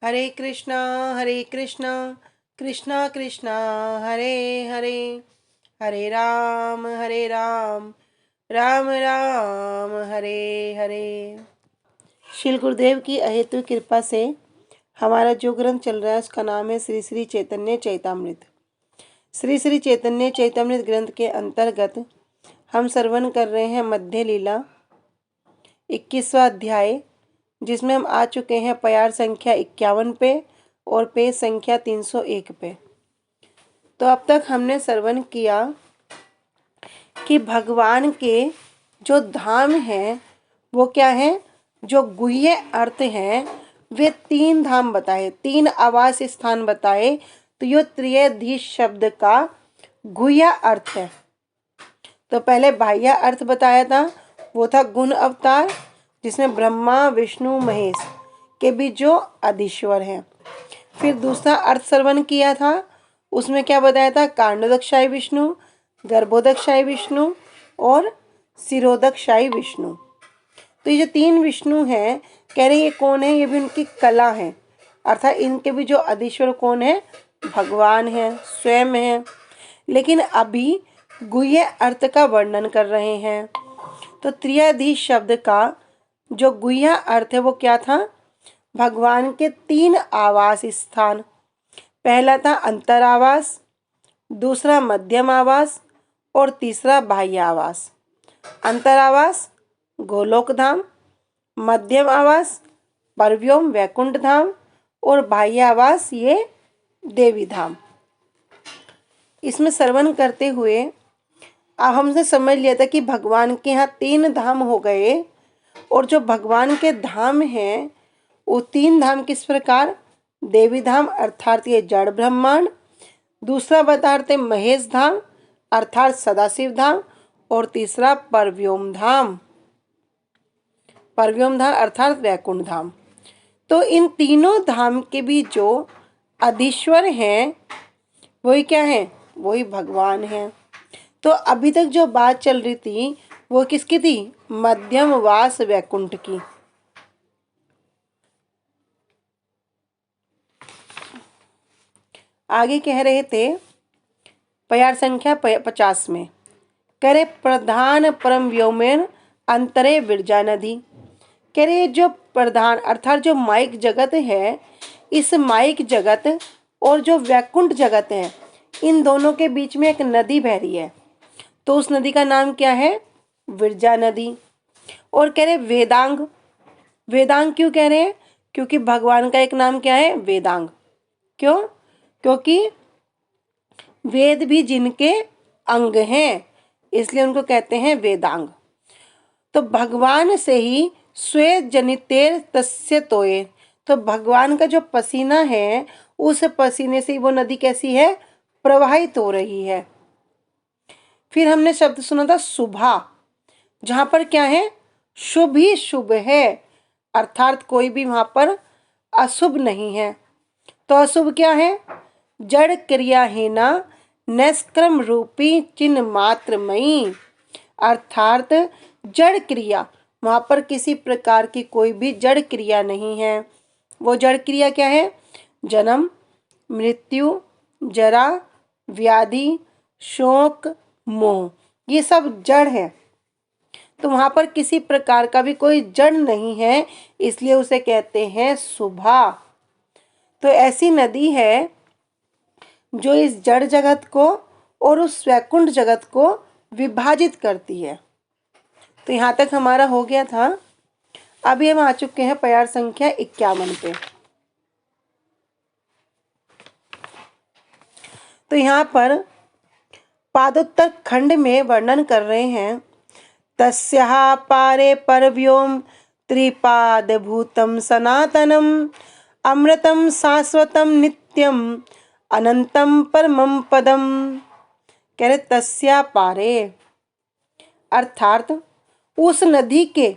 हरे कृष्णा कृष्णा कृष्णा हरे हरे, हरे राम राम राम हरे हरे। श्री गुरुदेव की अहेतु कृपा से हमारा जो ग्रंथ चल रहा है उसका नाम है श्री श्री चैतन्य चैतामृत। श्री श्री चैतन्य चैतामृत ग्रंथ के अंतर्गत हम श्रवण कर रहे हैं मध्य लीला 21वां अध्याय, जिसमें हम आ चुके हैं प्यार संख्या 51 पे और पेज संख्या 301 पे। तो अब तक हमने श्रवण किया कि भगवान के जो धाम हैं वो क्या है, जो गुह्य अर्थ हैं वे 3 धाम बताए, 3 आवास स्थान बताए। तो यो त्रियधीश शब्द का गुह्य अर्थ है। तो पहले बाह्य अर्थ बताया था, वो था गुण अवतार, जिसमें ब्रह्मा विष्णु महेश के भी जो अधीश्वर हैं। फिर दूसरा अर्थ श्रवण किया था, उसमें क्या बताया था, कांडोदकशायी विष्णु, गर्भोदकशायी विष्णु और शिरोदकशायी विष्णु। तो ये जो 3 विष्णु हैं, कह रहे ये कौन है, ये भी उनकी कला है, अर्थात इनके भी जो अधीश्वर कौन है, भगवान है, स्वयं है। लेकिन अभी गुह्य अर्थ का वर्णन कर रहे हैं। तो त्रियाधीश शब्द का जो गुह्य अर्थ है वो क्या था, भगवान के 3 आवास स्थान। पहला था अंतरावास, दूसरा मध्यम आवास और तीसरा बाह्य आवास। अंतरावास गोलोक धाम, मध्यम आवास परव्योम वैकुंठ धाम और बाह्य आवास ये देवी धाम। इसमें श्रवण करते हुए अब हमसे समझ लिया था कि भगवान के यहाँ 3 धाम हो गए, और जो भगवान के धाम हैं वो 3 धाम किस प्रकार, देवी धाम अर्थात ये जड़ ब्रह्मांड, दूसरा बताते महेश धाम अर्थात सदाशिव धाम और तीसरा परव्योम धाम अर्थात वैकुंठ धाम। तो इन तीनों धाम के भी जो अधीश्वर हैं वही क्या है, वही भगवान हैं। तो अभी तक जो बात चल रही थी वो किसकी थी, मध्यम वास वैकुंठ की। आगे कह रहे थे प्यार संख्या 50 में, कह रहे प्रधान परम व्योमेन अंतरे विरजा नदी। कह रहे जो प्रधान अर्थात जो माइक जगत है, इस माइक जगत और जो वैकुंठ जगत है, इन दोनों के बीच में एक नदी बह रही है। तो उस नदी का नाम क्या है, विरजा नदी। और कह रहे वेदांग, वेदांग क्यों कह रहे हैं, क्योंकि भगवान का एक नाम क्या है, वेदांग। क्यों, क्योंकि वेद भी जिनके अंग हैं, इसलिए उनको कहते हैं वेदांग। तो भगवान से ही श्वेत जनितेर तस्य तोये, तो भगवान का जो पसीना है उस पसीने से वो नदी कैसी है, प्रवाहित हो रही है। फिर हमने शब्द सुना था शुभा, जहां पर क्या है, शुभ ही शुभ है, अर्थात कोई भी वहां पर अशुभ नहीं है। तो अशुभ क्या है, जड़ क्रियाहीना निष्क्रम रूपी चिन्ह मात्रमयी, अर्थात जड़ क्रिया, वहां पर किसी प्रकार की कोई भी जड़ क्रिया नहीं है। वो जड़ क्रिया क्या है, जन्म मृत्यु जरा व्याधि शोक मोह, ये सब जड़ है। तो वहां पर किसी प्रकार का भी कोई जड़ नहीं है, इसलिए उसे कहते हैं शुभा। तो ऐसी नदी है जो इस जड़ जगत को और उस वैकुंठ जगत को विभाजित करती है। तो यहाँ तक हमारा हो गया था। अभी हम आ चुके हैं प्यार संख्या 51 पे। तो यहाँ पर पादोत्तर खंड में वर्णन कर रहे हैं, तस्याः पारे परव्योम त्रिपादभूतम सनातनम अमृतम शाश्वतम नित्यम अनंतम परमम पदम। कह रहे तस्या पारे अर्थात उस नदी के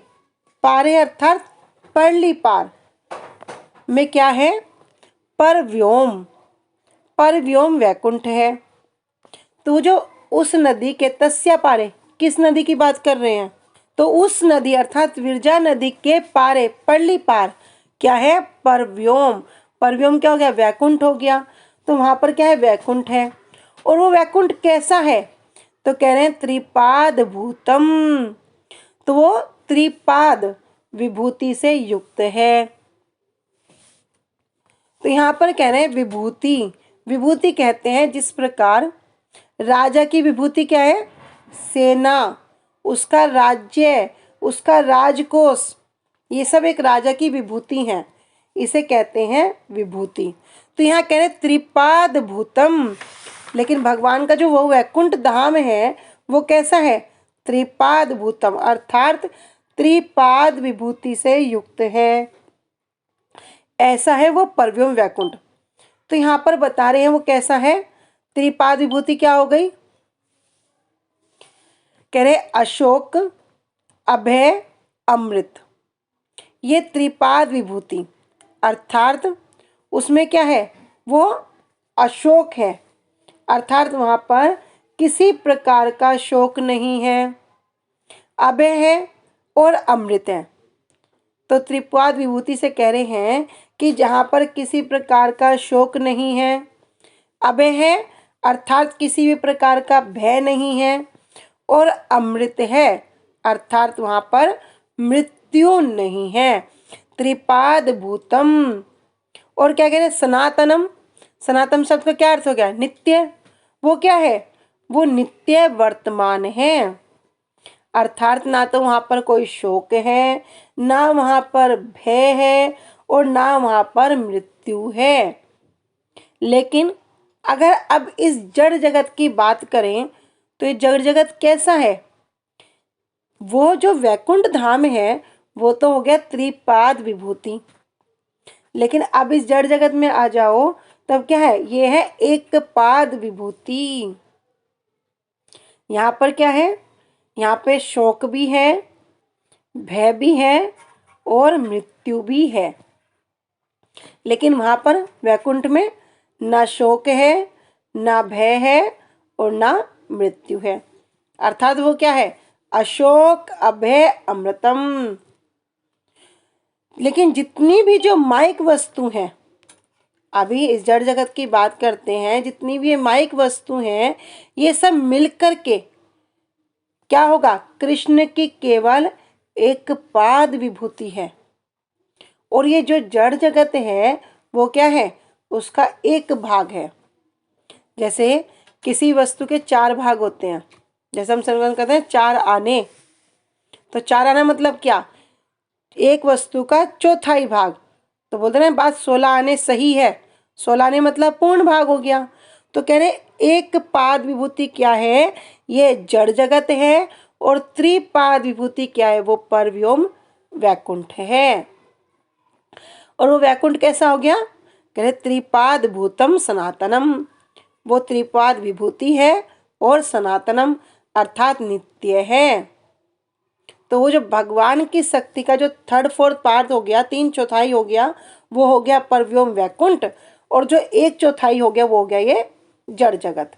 पारे अर्थात परली पार में क्या है, परव्योम, परव्योम वैकुंठ है। तो जो उस नदी के तस्या पारे, किस नदी की बात कर रहे हैं, तो उस नदी अर्थात विरजा नदी के पारे परली पार क्या है, परव्योम, परव्योम क्या हो गया, वैकुंठ हो गया। तो वहाँ पर क्या है, वैकुंठ है। और वो वैकुंठ कैसा है, तो कह रहे हैं त्रिपाद भूतम, तो वो त्रिपाद विभूति से युक्त है। तो यहाँ पर कह रहे हैं विभूति, विभूति कहते हैं जिस प्रकार राजा की विभूति क्या है, सेना, उसका राज्य, उसका राजकोष, ये सब एक राजा की विभूति है, इसे कहते हैं विभूति। तो यहाँ कह रहे त्रिपाद भूतम, लेकिन भगवान का जो वो वैकुंठ धाम है वो कैसा है, त्रिपाद भूतम, अर्थात त्रिपाद विभूति से युक्त है, ऐसा है वो परव्योम वैकुंठ। तो यहाँ पर बता रहे हैं वो कैसा है, त्रिपाद विभूति क्या हो गई, कह रहे अशोक, अभय, अमृत, ये त्रिपाद विभूति, अर्थात उसमें क्या है, वो अशोक है, अर्थात वहाँ पर किसी प्रकार का शोक नहीं है, अभय है और अमृत है। तो त्रिपाद विभूति से कह रहे हैं कि जहाँ पर किसी प्रकार का शोक नहीं है, अभय है अर्थात किसी भी प्रकार का भय नहीं है, और अमृत है अर्थात वहाँ पर मृत्यु नहीं है, त्रिपाद भूतम। और क्या कह रहे हैं, सनातनम, सनातन शब्द का क्या अर्थ हो गया, नित्य, वो क्या है, वो नित्य वर्तमान है, अर्थात ना तो वहाँ पर कोई शोक है, ना वहाँ पर भय है, और ना वहाँ पर मृत्यु है। लेकिन अगर अब इस जड़ जगत की बात करें तो ये जड़ जगत कैसा है, वो जो वैकुंठ धाम है वो तो हो गया त्रिपाद विभूति, लेकिन अब इस जड़ जगत में आ जाओ तब क्या है, ये है एक पाद विभूति। यहाँ पर क्या है, यहाँ पे शोक भी है, भय भी है और मृत्यु भी है, लेकिन वहाँ पर वैकुंठ में ना शोक है, ना भय है और ना मृत्यु है, अर्थात वो क्या है, अशोक, अभय, अमृतम। लेकिन जितनी भी जो माइक वस्तु हैं, अभी इस जड़ जगत की बात करते हैं, जितनी भी ये माइक वस्तु हैं, ये सब मिलकर के क्या होगा, कृष्ण की केवल एक पाद विभूति है। और ये जो जड़ जगत है वो क्या है, उसका एक भाग है। जैसे किसी वस्तु के चार भाग होते हैं, जैसे हम सर्वनाम कहते हैं चार आने, तो चार आना मतलब क्या, एक वस्तु का चौथाई भाग, तो बोलते हैं बात 16 आने सही है, 16 आने मतलब पूर्ण भाग हो गया। तो कह रहे एक पाद विभूति क्या है, ये जड़ जगत है, और त्रिपाद विभूति क्या है, वो परव्योम वैकुंठ है। और वो वैकुंठ कैसा हो गया, कह रहे त्रिपाद भूतम सनातनम, वो त्रिपाद विभूति है और सनातनम अर्थात नित्य है। तो वो जो भगवान की शक्ति का जो 3/4 पार्ट हो गया, 3/4 हो गया, वो हो गया परव्योम वैकुंठ, और जो 1/4 हो गया वो हो गया ये जड़ जगत।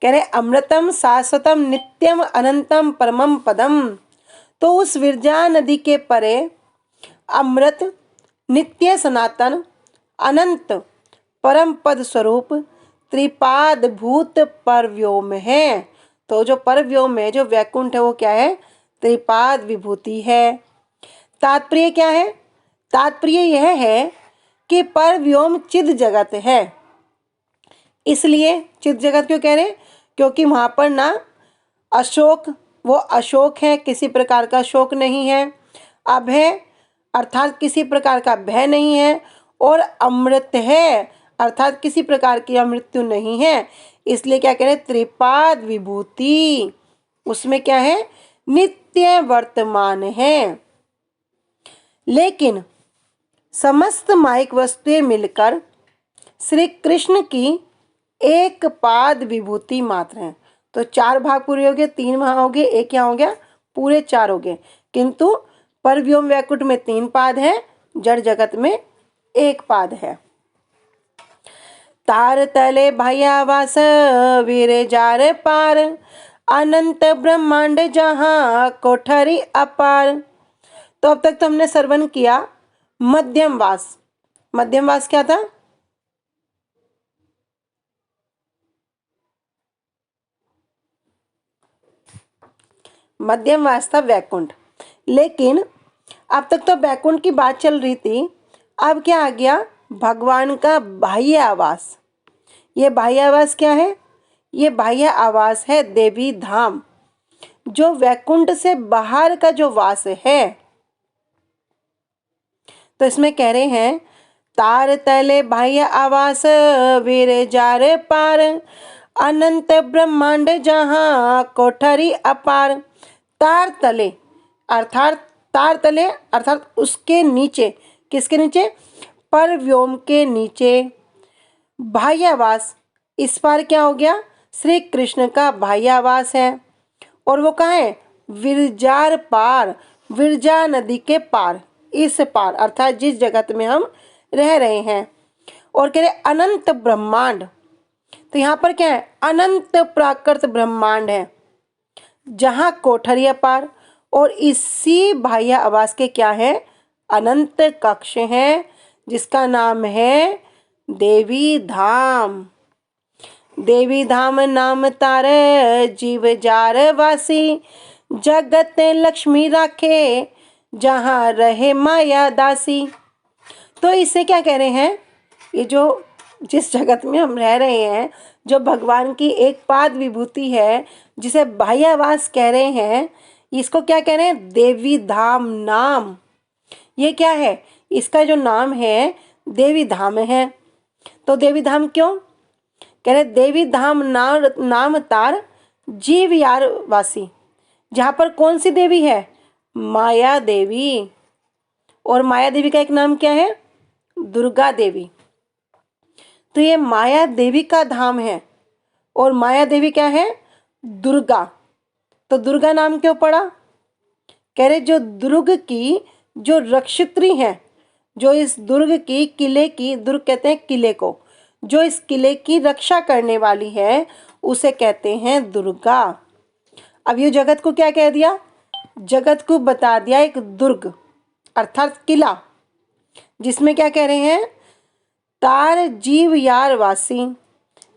कह रहे अमृतम शाश्वतम नित्यम अनंतम परमम पदम, तो उस विरजा नदी के परे अमृत, नित्य, सनातन, अनंत, परम पद स्वरूप त्रिपाद भूत परव्योम है। तो जो परव्योम है, जो वैकुंठ है, वो क्या है, त्रिपाद विभूति है। तात्पर्य क्या है, तात्पर्य यह है कि परव्योम चिद जगत है। इसलिए चिद जगत क्यों कह रहे, क्योंकि वहाँ पर ना अशोक, वो अशोक है, किसी प्रकार का शोक नहीं है, अभय अर्थात किसी प्रकार का भय नहीं है, और अमृत है अर्थात किसी प्रकार की मृत्यु नहीं है। इसलिए क्या कह रहे, त्रिपाद विभूति, उसमें क्या है, नित्य वर्तमान है। लेकिन समस्त माइक वस्तुएं मिलकर श्री कृष्ण की एक पाद विभूति मात्र हैं। तो 4 भाग पूरे हो गए, 3 वहाँ हो गए, 1 यहाँ हो गया, पूरे 4 हो गए। किंतु परव्योम वैकुंठ में 3 पाद है, जड़ जगत में 1 पाद है। तार तले भयावास वीर जार पार, अनंत ब्रह्मांड जहाँ कोठरी अपार। तो अब तक तो हमने श्रवण किया मध्यम वास, मध्यमवास क्या था? मध्यमवास था वैकुंठ। लेकिन अब तक तो वैकुंठ की बात चल रही थी, अब क्या आ गया? भगवान का बाह्य आवास। ये बाह्य आवास क्या है? ये बाह्य आवास है देवी धाम, जो वैकुंठ से बाहर का जो वास है। तो इसमें कह रहे हैं, तार तले बाह्य आवास वीर जार पार, अनंत ब्रह्मांड जहां कोठरी अपार। तार तले अर्थात, तार तले अर्थात उसके नीचे, किसके नीचे? पर व्योम के नीचे। बाह्यावास, इस पार क्या हो गया? श्री कृष्ण का बाह्यावास है। और वो कहाँ है? विरजार पार, विरजा नदी के पार, इस पार अर्थात जिस जगत में हम रह रहे हैं। और कह रहे अनंत ब्रह्मांड, तो यहाँ पर क्या है? अनंत प्राकृत ब्रह्मांड है, जहाँ कोठरी पार। और इसी बाह्य आवास के क्या है? अनंत कक्ष हैं, जिसका नाम है देवी धाम। देवी धाम नाम तार जीव जार वासी, जगत लक्ष्मी राखे जहाँ रहे माया दासी। तो इससे क्या कह रहे हैं? ये जो जिस जगत में हम रह रहे हैं, जो भगवान की एक पाद विभूति है, जिसे बाह्यावास कह रहे हैं, इसको क्या कह रहे हैं? देवी धाम नाम। ये क्या है? इसका जो नाम है देवी धाम है। तो देवी धाम क्यों कह रहे? देवी धाम नाम तार जीव यार वासी, जहाँ पर कौन सी देवी है? माया देवी। और माया देवी का एक नाम क्या है? दुर्गा देवी। तो ये माया देवी का धाम है। और माया देवी क्या है? दुर्गा। तो दुर्गा नाम क्यों पड़ा? कह रहे जो दुर्ग की जो रक्षित्री है, जो इस दुर्ग की किले की, दुर्ग कहते हैं किले को, जो इस किले की रक्षा करने वाली है, उसे कहते हैं दुर्गा। अब ये जगत को क्या कह दिया? जगत को बता दिया एक दुर्ग अर्थात किला, जिसमें क्या कह रहे हैं? तार जीव यार वासी,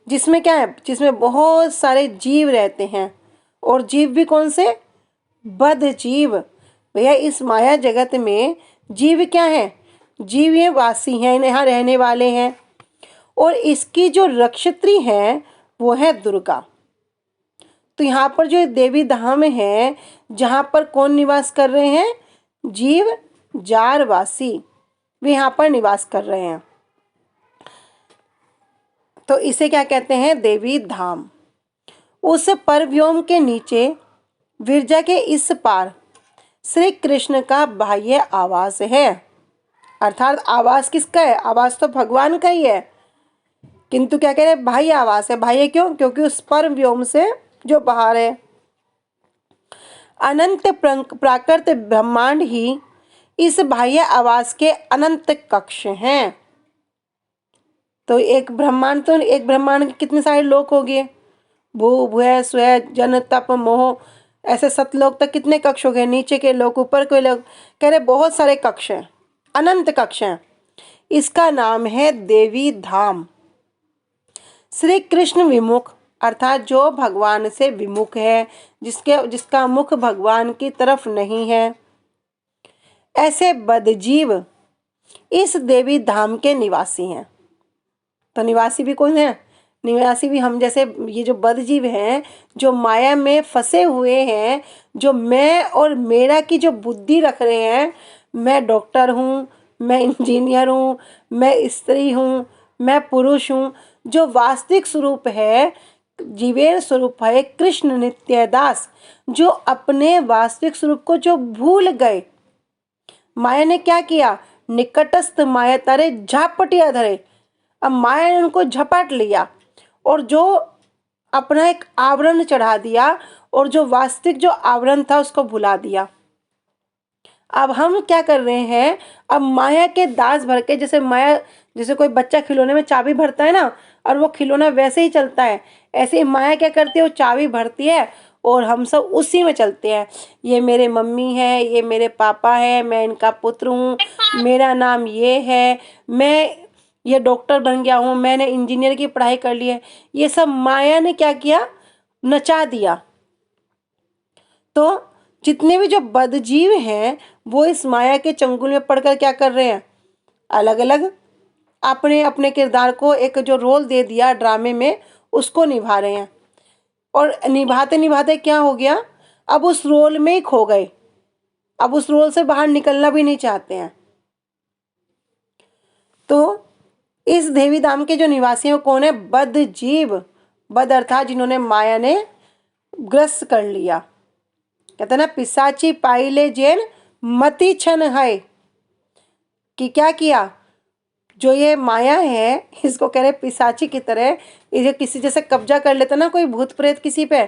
जिसमें क्या है? जिसमें बहुत सारे जीव रहते हैं। और जीव भी कौन से? बद्ध जीव। भैया इस माया जगत में जीव क्या है? जीव ये वासी हैं, यहाँ रहने वाले हैं। और इसकी जो रक्षित्री है वो है दुर्गा। तो यहाँ पर जो देवी धाम है, जहाँ पर कौन निवास कर रहे हैं? जीव जार वासी, वे यहाँ पर निवास कर रहे हैं। तो इसे क्या कहते हैं? देवी धाम। उस परव्योम के नीचे विरजा के इस पार श्री कृष्ण का बाह्य आवास है। अर्थात आवास किसका है? आवास तो भगवान का ही है, किंतु क्या कह रहे हैं? बाह्य आवास है। बाह्य क्यों? क्योंकि उस परव्योम से जो बाहर है। अनंत प्राकृत ब्रह्मांड ही इस बाह्य आवास के अनंत कक्ष हैं। तो एक ब्रह्मांड के कितने सारे लोक हो गए? भू भुव स्व जन तप मोह, ऐसे सतलोक तक कितने कक्ष हो गए? नीचे के लोक, ऊपर के लोक, कह रहे बहुत सारे कक्ष हैं, अनंत कक्ष हैं। इसका नाम है देवी धाम। श्री कृष्ण विमुख अर्थात जो भगवान से विमुख है, जिसका मुख भगवान की तरफ नहीं है, ऐसे बद्धजीव इस देवी धाम के निवासी हैं। तो निवासी भी कौन है? निवासी भी हम जैसे ये जो बद्धजीव हैं, जो माया में फंसे हुए हैं, जो मैं और मेरा की जो बुद्धि रख रहे हैं, मैं डॉक्टर हूँ, मैं इंजीनियर हूँ, मैं स्त्री हूँ, मैं पुरुष हूँ। जो वास्तविक स्वरूप है, जीवेर स्वरूप है कृष्ण नित्यदास, जो अपने वास्तविक स्वरूप को जो भूल गए। माया ने क्या किया? निकटस्थ माया तारे झापटिया धरे। अब माया ने उनको झपट लिया और जो अपना एक आवरण चढ़ा दिया, और जो वास्तविक जो आवरण था उसको भुला दिया। अब हम क्या कर रहे हैं? अब माया के दास भर के, जैसे कोई बच्चा खिलौने में चाबी भरता है ना, और वो खिलौना वैसे ही चलता है, ऐसे ही माया क्या करती है? वो चाबी भरती है और हम सब उसी में चलते हैं। ये मेरे मम्मी है, ये मेरे पापा है, मैं इनका पुत्र हूँ, मेरा नाम ये है, मैं ये डॉक्टर बन गया हूँ, मैंने इंजीनियर की पढ़ाई कर ली है। ये सब माया ने क्या किया, नचा दिया। तो जितने भी जो बदजीव हैं वो इस माया के चंगुल में पड़कर क्या कर रहे हैं, अलग अलग अपने अपने किरदार को एक जो रोल दे दिया ड्रामे में उसको निभा रहे हैं। और निभाते निभाते क्या हो गया, अब उस रोल में ही खो गए, अब उस रोल से बाहर निकलना भी नहीं चाहते हैं। तो इस देवी धाम के जो निवासी हैं कौन है, बदजीव, बद अर्थात जिन्होंने माया ने ग्रस्त कर लिया। कहते ना, पिशाची पाइले जेन मति छन है, कि क्या किया, जो ये माया है इसको कह रहे पिशाची की तरह, ये किसी जैसे कब्जा कर लेता ना कोई भूत प्रेत किसी पे,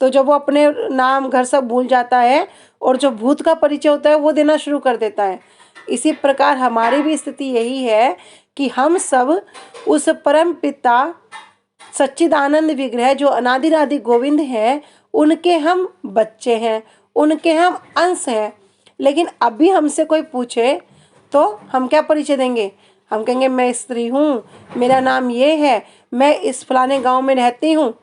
तो जब वो अपने नाम घर सब भूल जाता है और जो भूत का परिचय होता है वो देना शुरू कर देता है। इसी प्रकार हमारी भी स्थिति यही है कि हम सब उस परम पिता सच्चिदानंद विग्रह जो अनादिरादि गोविंद है उनके हम बच्चे हैं, उनके हम अंश हैं। लेकिन अभी हमसे कोई पूछे तो हम क्या परिचय देंगे, हम कहेंगे मैं स्त्री हूँ, मेरा नाम ये है, मैं इस फलाने गांव में रहती हूँ।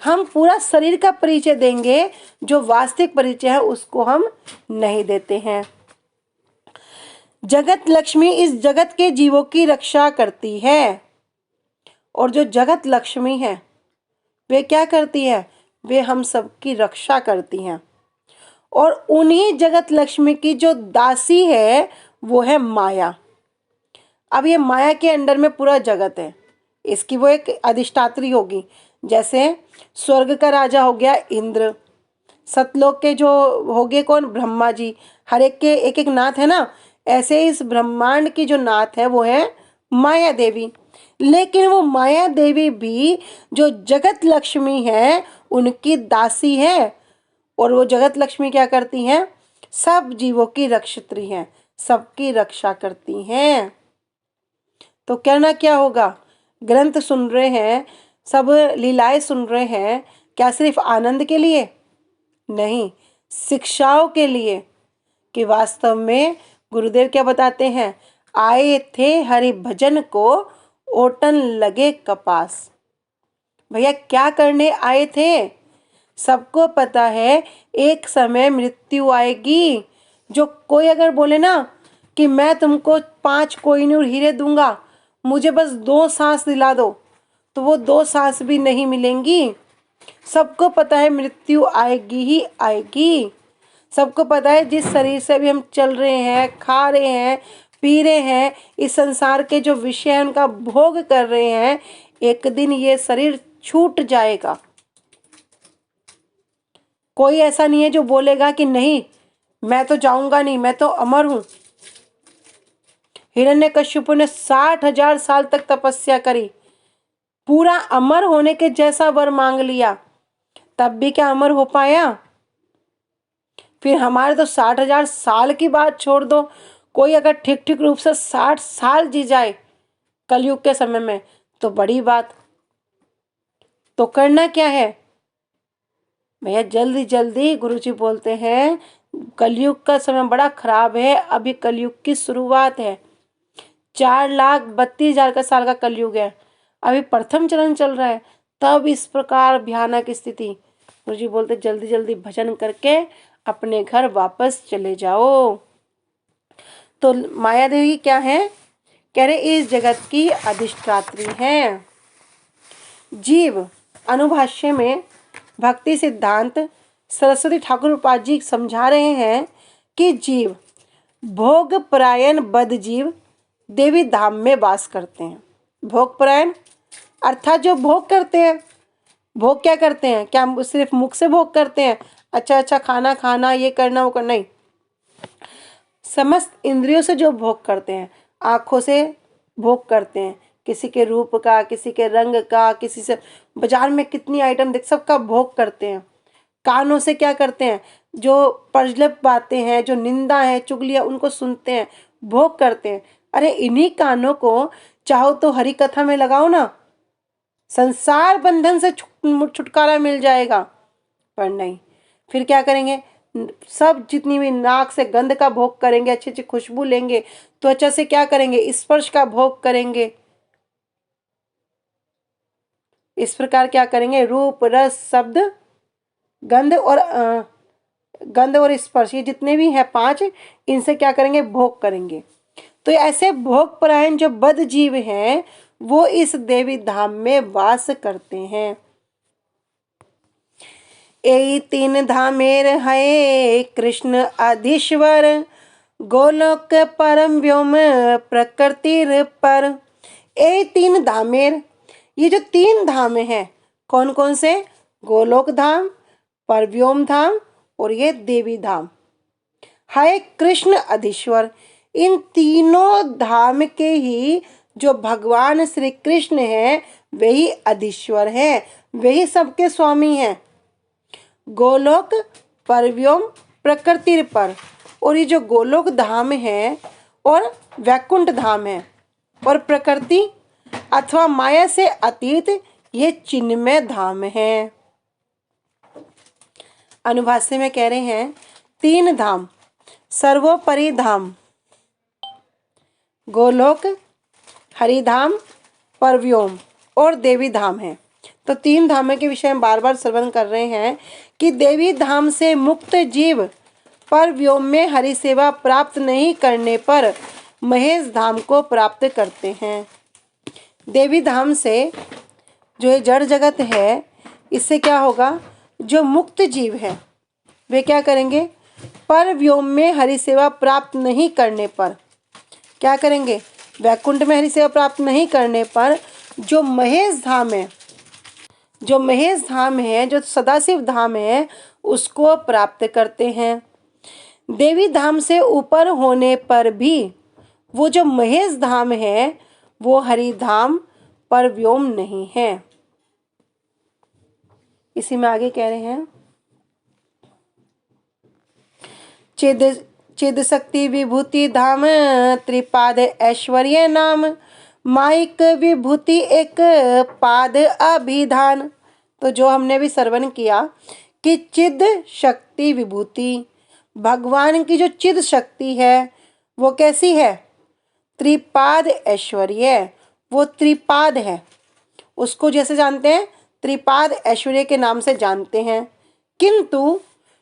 हम पूरा शरीर का परिचय देंगे, जो वास्तविक परिचय है उसको हम नहीं देते हैं। जगत लक्ष्मी इस जगत के जीवों की रक्षा करती है, और जो जगत लक्ष्मी है वे क्या करती है, वे हम सबकी रक्षा करती हैं। और उन्हीं जगत लक्ष्मी की जो दासी है वो है माया। अब ये माया के अंडर में पूरा जगत है, इसकी वो एक अधिष्ठात्री होगी। जैसे स्वर्ग का राजा हो गया इंद्र, सतलोक के जो हो गए कौन, ब्रह्मा जी, हर एक के एक एक नाथ है ना, ऐसे इस ब्रह्मांड की जो नाथ है वो है माया देवी। लेकिन वो माया देवी भी जो जगत लक्ष्मी है उनकी दासी है, और वो जगत लक्ष्मी क्या करती हैं, सब जीवों की रक्षित्री हैं, सबकी रक्षा करती हैं। तो करना क्या होगा, ग्रंथ सुन रहे हैं, सब लीलाएं सुन रहे हैं, क्या सिर्फ आनंद के लिए नहीं, शिक्षाओं के लिए, कि वास्तव में गुरुदेव क्या बताते हैं, आए थे हरि भजन को ओटन लगे कपास। भैया क्या करने आए थे, सबको पता है एक समय मृत्यु आएगी। जो कोई अगर बोले ना कि मैं तुमको 5 कोहिनूर हीरे दूंगा, मुझे बस 2 सांस दिला दो, तो वो 2 सांस भी नहीं मिलेंगी। सबको पता है मृत्यु आएगी ही आएगी। सबको पता है जिस शरीर से भी हम चल रहे हैं, खा रहे हैं, पी रहे हैं, इस संसार के जो विषय हैं उनका भोग कर रहे हैं, एक दिन ये शरीर छूट जाएगा। कोई ऐसा नहीं है जो बोलेगा कि नहीं मैं तो जाऊंगा नहीं, मैं तो अमर हूं। हिरण्यकश्यप ने 60,000 साल तक तपस्या करी, पूरा अमर होने के जैसा वर मांग लिया, तब भी क्या अमर हो पाया। फिर हमारे तो 60,000 साल की बात छोड़ दो, कोई अगर ठीक ठीक रूप से 60 साल जी जाए कलयुग के समय में तो बड़ी बात। तो करना क्या है भैया, जल्दी जल्दी गुरुजी बोलते हैं कलयुग का समय बड़ा खराब है, अभी कलयुग की शुरुआत है। 4,32,000 का साल का कलयुग है, अभी प्रथम चरण चल रहा है, तब इस प्रकार भयानक स्थिति। गुरुजी बोलते जल्दी जल्दी भजन करके अपने घर वापस चले जाओ। तो माया देवी क्या है, कह रहे इस जगत की अधिष्ठात्री हैं। जीव अनुभाष्य में भक्ति सिद्धांत सरस्वती ठाकुर उपाध्याय जी समझा रहे हैं कि जीव भोग परायण बद जीव देवी धाम में वास करते हैं। भोग परायण अर्थात जो भोग करते हैं, भोग क्या करते हैं, क्या सिर्फ मुख से भोग करते हैं, अच्छा अच्छा खाना खाना, ये करना वो करना, नहीं, समस्त इंद्रियों से जो भोग करते हैं, आँखों से भोग करते हैं, किसी के रूप का, किसी के रंग का, किसी से बाजार में कितनी आइटम देख, सबका भोग करते हैं। कानों से क्या करते हैं, जो प्रज्वलित बातें हैं, जो निंदा है, चुगलियाँ, उनको सुनते हैं, भोग करते हैं। अरे इन्हीं कानों को चाहो तो हरि कथा में लगाओ ना, संसार बंधन से छुटकारा मिल जाएगा। पर नहीं। फिर क्या करेंगे, सब जितनी भी नाक से गंध का भोग करेंगे, अच्छी अच्छी खुशबू लेंगे, त्वचा से क्या करेंगे, स्पर्श का भोग करेंगे। इस प्रकार क्या करेंगे, रूप रस शब्द गंध और स्पर्श, ये जितने भी हैं 5, इनसे क्या करेंगे, भोग करेंगे। तो ऐसे भोग परायण जो बद्ध जीव हैं वो इस देवी धाम में वास करते हैं। यही 3 धामेर है कृष्ण अधीश्वर, गोलोक परम व्योम प्रकृतिर पर। यही 3 धामेर, ये जो 3 धाम हैं कौन कौन से, गोलोक धाम, परव्योम धाम और ये देवी धाम है कृष्ण अधीश्वर। इन तीनों धाम के ही जो भगवान श्री कृष्ण हैं वही अधीश्वर हैं, वही सबके स्वामी हैं। गोलोक परव्योम प्रकृति पर, और ये जो गोलोक धाम है और वैकुंठ धाम है और प्रकृति अथवा माया से अतीत ये चिन्मय धाम है। अनुभाष्य में कह रहे हैं 3 धाम, सर्वोपरि धाम गोलोक, हरिधाम, परव्योम और देवी धाम है। तो 3 धामों के विषय में बार बार श्रवण कर रहे हैं कि देवी धाम से मुक्त जीव परव्योम में हरि सेवा प्राप्त नहीं करने पर महेश धाम को प्राप्त करते हैं। देवी धाम से जो ये जड़ जगत है इससे क्या होगा, जो मुक्त जीव है वे क्या करेंगे, परव्योम में हरि सेवा प्राप्त नहीं करने पर क्या करेंगे, वैकुंठ में हरि सेवा प्राप्त नहीं करने पर जो महेश धाम है, जो महेश धाम है, जो सदाशिव धाम है उसको प्राप्त करते हैं। देवी धाम से ऊपर होने पर भी वो जो महेश धाम है वो हरि धाम परव्योम नहीं है। इसी में आगे कह रहे हैं चिद शक्ति विभूति धाम त्रिपाद ऐश्वर्य नाम, माइक विभूति एक पाद अभिधान। तो जो हमने भी श्रवण किया कि चिद शक्ति विभूति, भगवान की जो चिद शक्ति है वो कैसी है, त्रिपाद ऐश्वर्य, वो त्रिपाद है, उसको जैसे जानते हैं त्रिपाद ऐश्वर्य के नाम से जानते हैं। किंतु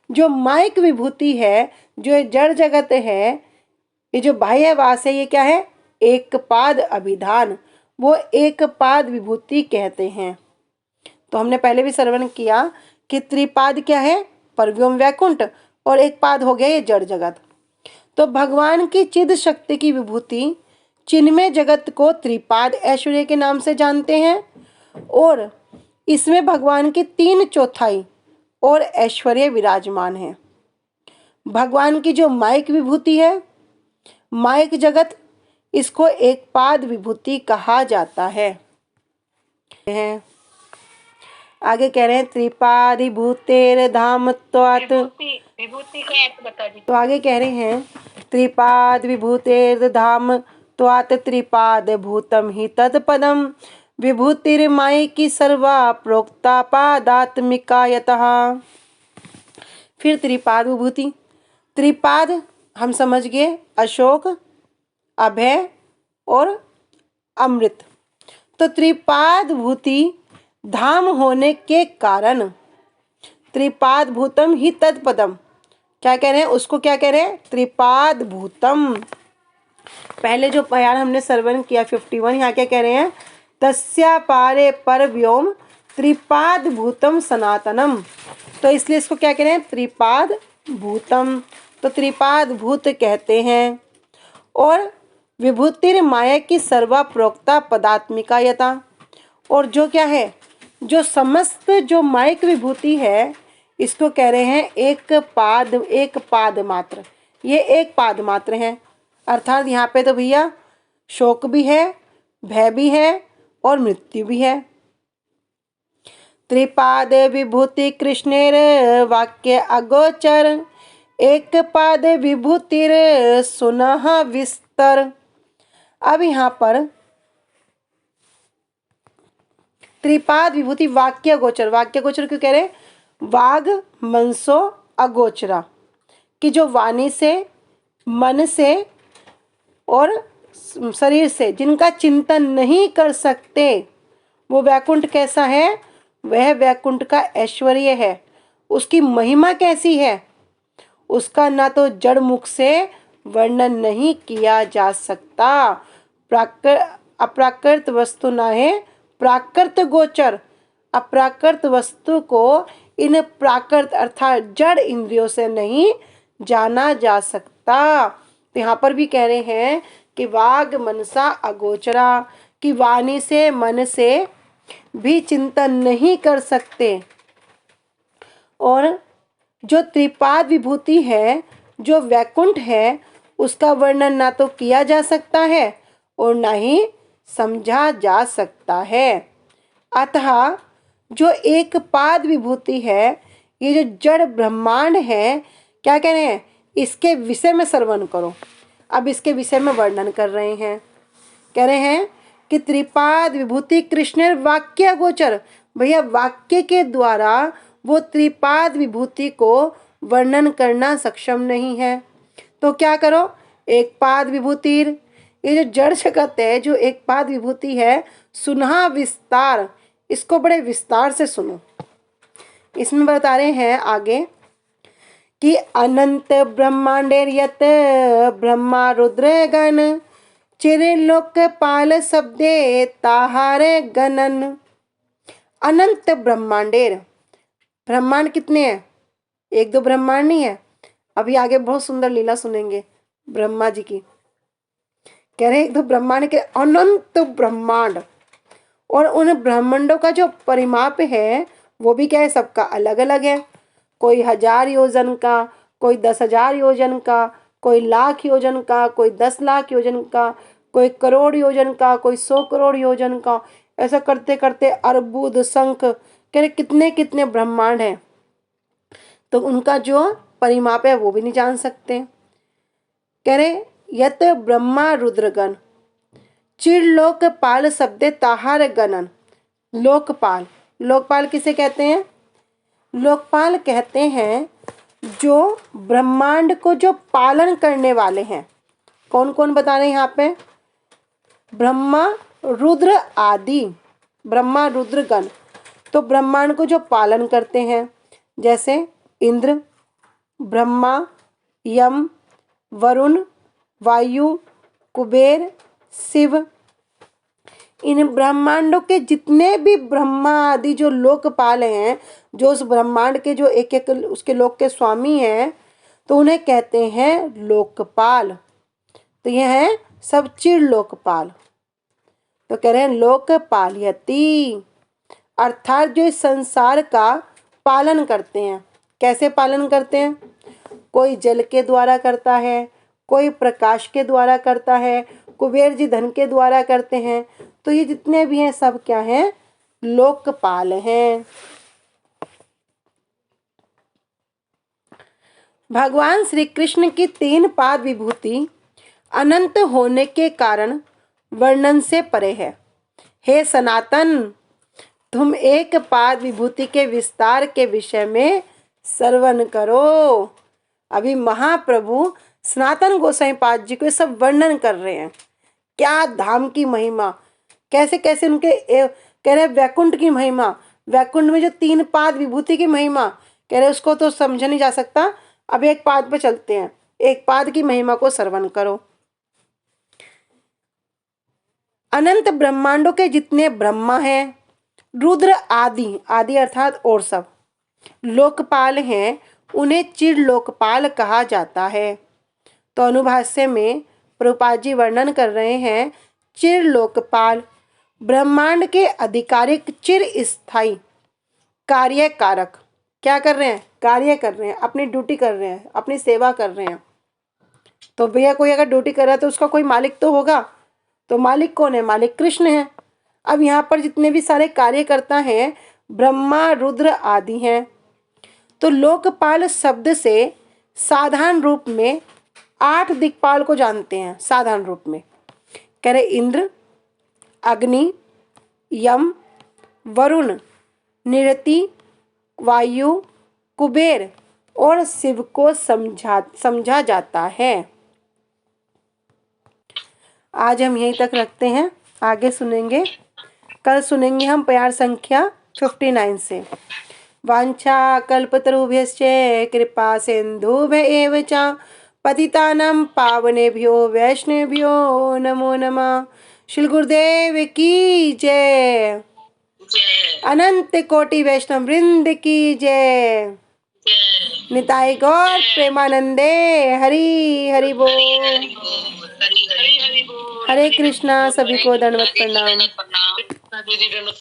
जो माइक विभूति है, जो जड़ जगत है, ये जो बाह्यवास है, ये क्या है, एक पाद अभिधान, वो एक पाद विभूति कहते हैं। तो हमने पहले भी श्रवण किया कि त्रिपाद क्या है, परव्योम वैकुंठ, और एक पाद हो गया ये जड़ जगत। तो भगवान की चिद शक्ति की विभूति चिन्मय जगत को त्रिपाद ऐश्वर्य के नाम से जानते हैं, और इसमें भगवान की 3/4 और ऐश्वर्य विराजमान है। भगवान की जो माइक विभूति है, माइक जगत, इसको एक पाद विभूति कहा जाता है। आगे कह रहे हैं त्रिपादी भूतेर धाम त्वात्, विभूति का बता दीजिए। तो आगे कह रहे हैं त्रिपाद विभूतेर धाम त्वात् त्रिपाद भूतम ही तत्पदम, विभूतिर्माई की सर्वा प्रोक्ता पादात्मिका यतः। फिर त्रिपाद विभूति, त्रिपाद हम समझ गए, अशोक, अभय और अमृत। तो त्रिपाद भूति धाम होने के कारण त्रिपाद भूतम ही तत्पदम, क्या कह रहे हैं, उसको क्या कह रहे हैं, त्रिपाद भूतम। पहले जो प्यार हमने श्रवण किया 51, यहाँ क्या कह रहे हैं, तस्या पारे पर व्योम त्रिपाद भूतम सनातनम। तो इसलिए इसको क्या कह रहे हैं, त्रिपाद भूतम। तो त्रिपाद भूत कहते हैं। और विभूतिर माया की सर्वा प्रोक्ता पदात्मिका यथा, और जो क्या है, जो समस्त जो मायिक विभूति है इसको कह रहे हैं एक पाद मात्र, ये एक पाद मात्र है। अर्थात यहाँ पे तो भैया शोक भी है, भय भी है और मृत्यु भी है। त्रिपाद विभूति कृष्णेर वाक्य अगोचर, एक पाद विभूतिर सुनः विस्तर। अब यहाँ पर त्रिपाद विभूति वाक्य गोचर, वाक्य गोचर क्यों कह रहे हैं, वाग मनसो अगोचरा, कि जो वाणी से, मन से और शरीर से जिनका चिंतन नहीं कर सकते, वो वैकुंठ कैसा है? वह वैकुंठ का ऐश्वर्य है। उसकी महिमा कैसी है? उसका ना तो जड़ मुख से वर्णन नहीं किया जा सकता। अप्राकृत वस्तु ना है प्राकृत गोचर। अप्राकृत वस्तु को इन प्राकृत अर्थात जड़ इंद्रियों से नहीं जाना जा सकता। तो यहाँ पर भी कह रहे हैं कि वाग मनसा अगोचरा, कि वाणी से, मन से भी चिंतन नहीं कर सकते। और जो त्रिपाद विभूति है, जो वैकुंठ है, उसका वर्णन ना तो किया जा सकता है और ना ही समझा जा सकता है। अतः जो एक पाद विभूति है, ये जो जड़ ब्रह्मांड है, क्या कह रहे हैं? इसके विषय में श्रवण करो। अब इसके विषय में वर्णन कर रहे हैं। कह रहे हैं कि त्रिपाद विभूति कृष्ण वाक्य गोचर। भैया वाक्य के द्वारा वो त्रिपाद विभूति को वर्णन करना सक्षम नहीं है। तो क्या करो? एक पाद विभूति, ये जो जड़ जगत है, जो एक पाद विभूति है, सुनहा विस्तार, इसको बड़े विस्तार से सुनो। इसमें बता रहे हैं आगे कि अनंत ब्रह्मांडेर यत ब्रह्मा रुद्र गण चिरलोकपाल शब्दे ताहारे गणन। अनंत ब्रह्मांडेर, ब्रह्मांड कितने हैं? एक दो ब्रह्मांड नहीं है। अभी आगे बहुत सुंदर लीला सुनेंगे ब्रह्मा जी की। कह रहे हैं एक दो ब्रह्मांड के, अनंत ब्रह्मांड। और उन ब्रह्मांडों का जो परिमाप है वो भी क्या है? सबका अलग अलग है। कोई 1000 योजन का, कोई 10,000 योजन का, कोई लाख योजन का, कोई 10 लाख योजन का, कोई करोड़ योजन का, कोई 100 करोड़ योजन का। ऐसा करते करते अर्बुद शंख, कह रहे कितने कितने ब्रह्मांड हैं। तो उनका जो परिमाप है वो भी नहीं जान सकते। कह रहे यत ब्रह्मा रुद्रगण चिरलोकपाल शब्दे ताहार गणन। लोकपाल, लोकपाल किसे कहते हैं? लोकपाल कहते हैं जो ब्रह्मांड को जो पालन करने वाले हैं। कौन कौन बता रहे हैं यहाँ पे? ब्रह्मा रुद्र आदि, ब्रह्मा रुद्र गण, तो ब्रह्मांड को जो पालन करते हैं, जैसे इंद्र, ब्रह्मा, यम, वरुण, वायु, कुबेर, शिव। इन ब्रह्मांडों के जितने भी ब्रह्मा आदि जो लोकपाल हैं, जो उस ब्रह्मांड के जो एक एक उसके लोक के स्वामी हैं, तो उन्हें कहते हैं लोकपाल। तो ये है सब चिर लोकपाल। तो कह रहे हैं लोकपालयति, अर्थात जो इस संसार का पालन करते हैं। कैसे पालन करते हैं? कोई जल के द्वारा करता है, कोई प्रकाश के द्वारा करता है, कुबेर जी धन के द्वारा करते हैं। तो ये जितने भी हैं सब क्या हैं? लोकपाल हैं। भगवान श्री कृष्ण की 3 पाद विभूति अनंत होने के कारण वर्णन से परे है। हे सनातन, तुम एक पाद विभूति के विस्तार के विषय में श्रवण करो। अभी महाप्रभु सनातन गोसाई पाद जी को सब वर्णन कर रहे हैं। क्या धाम की महिमा, कैसे कैसे उनके कह रहे वैकुंठ की महिमा, वैकुंठ में जो 3 पाद विभूति की महिमा, कह रहे उसको तो समझा नहीं जा सकता। अब एक पाद पे चलते हैं, एक पाद की महिमा को श्रवण करो। अनंत ब्रह्मांडों के जितने ब्रह्मा हैं, रुद्र आदि, आदि अर्थात और सब लोकपाल हैं, उन्हें चिर लोकपाल कहा जाता है। तो अनुभाष्य में प्रभुपाद जी वर्णन कर रहे हैं चिर लोकपाल ब्रह्मांड के आधिकारिक, चिर स्थायी, कार्य कारक। क्या कर रहे हैं? कार्य कर रहे हैं, अपनी ड्यूटी कर रहे हैं, अपनी सेवा कर रहे हैं। तो भैया कोई अगर ड्यूटी कर रहा है तो उसका कोई मालिक तो होगा। तो मालिक कौन है? मालिक कृष्ण है। अब यहाँ पर जितने भी सारे कार्यकर्ता हैं ब्रह्मा रुद्र आदि हैं। तो लोकपाल शब्द से साधारण रूप में 8 दिक्पाल को जानते हैं। साधारण रूप में कह रहे इंद्र, अग्नि, यम, वरुण, निरति, वायु, कुबेर और शिव को समझा जाता है। आज हम यहीं तक रखते हैं, आगे सुनेंगे। कल सुनेंगे हम प्यार संख्या 59 से। वांछा कल्पतरुभ्यश्च कृपा सिन्धुभ्य एव च पतितानां पावनेभ्यो वैष्णवेभ्यो नमो नमः। श्री गुरुदेव की जय। अनंत कोटि वैष्णव वृंद की जय। निताई गौर प्रेमानंदे। हरि हरि बोल। हरे कृष्णा। सभी को दंडवत प्रणाम।